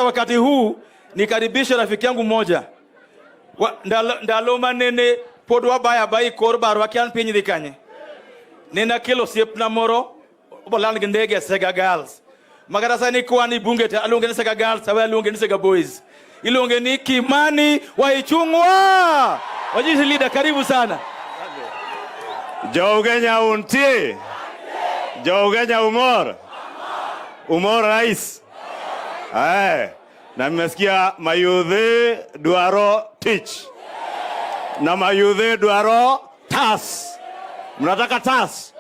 Wakati huu nikaribisha rafiki yangu mmoja ndalo manene podwa baya bai korbar wakian pinyi dikanye nena kilo siepna moro bolan gendege Sega Girls magara sani kwani bunge ta alunge ni Sega Girls sawa alunge ni Sega Boys ilunge ni Kimani wa Ichungwa wajisi leader, karibu sana. Jogenya unti Jogenya umor rais na mmesikia mayudhi duaro teach na mayudhi duaro tas. Mnataka tas?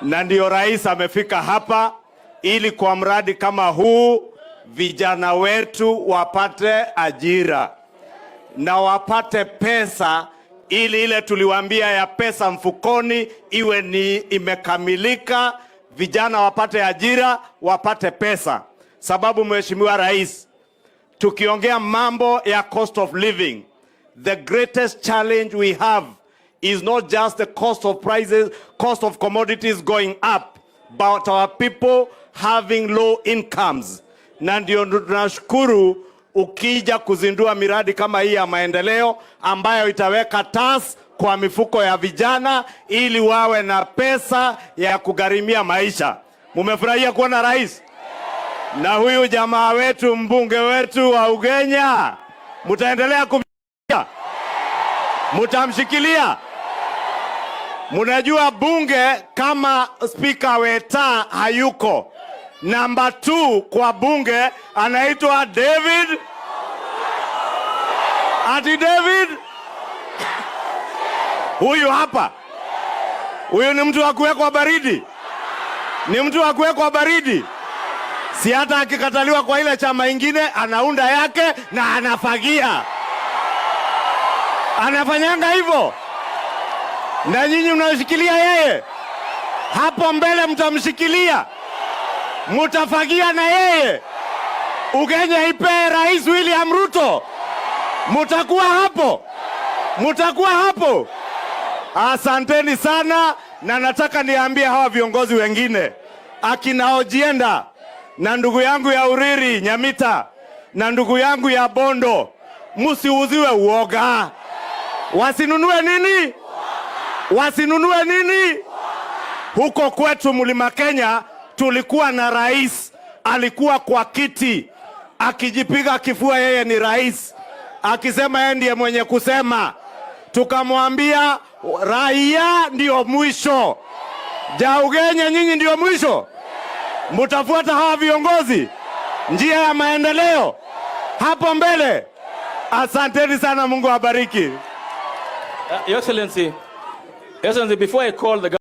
Na ndio rais amefika hapa ili kwa mradi kama huu vijana wetu wapate ajira na wapate pesa, ili ile tuliwaambia ya pesa mfukoni iwe ni imekamilika. Vijana wapate ajira, wapate pesa. Sababu Mheshimiwa Rais, tukiongea mambo ya cost of living, the greatest challenge we have is not just the cost of prices, cost of commodities going up, but our people having low incomes. Na ndio tunashukuru ukija kuzindua miradi kama hii ya maendeleo ambayo itaweka tas kwa mifuko ya vijana ili wawe na pesa ya kugharimia maisha. Mumefurahia kuona rais? Na huyu jamaa wetu, mbunge wetu wa Ugenya, mutaendelea kumshikilia? Mutamshikilia? Munajua bunge kama Speaker Weta hayuko, namba 2 kwa bunge anaitwa David. Ati David huyu hapa, huyu ni mtu wa kuwekwa baridi, ni mtu wa kuwekwa baridi. Si hata akikataliwa kwa ile chama ingine anaunda yake na anafagia, anafanyanga hivyo. Na nyinyi mnashikilia yeye hapo mbele, mtamshikilia, mutafagia na yeye. Ugenya ipe Rais William Ruto, mutakuwa hapo, mutakuwa hapo. Asanteni sana, na nataka niambie hawa viongozi wengine, akina Ojienda na ndugu yangu ya Uriri Nyamita na ndugu yangu ya Bondo, musiuziwe uoga. Wasinunue nini? Wasinunue nini? Huko kwetu Mlima Kenya tulikuwa na rais, alikuwa kwa kiti akijipiga kifua yeye ni rais, akisema yeye ndiye mwenye kusema. Tukamwambia raia ndio mwisho. Ugenya nyinyi ndio mwisho? Mutafuata hawa viongozi njia ya maendeleo hapo mbele? Asanteni sana, Mungu awabariki. Your Excellency, before I call the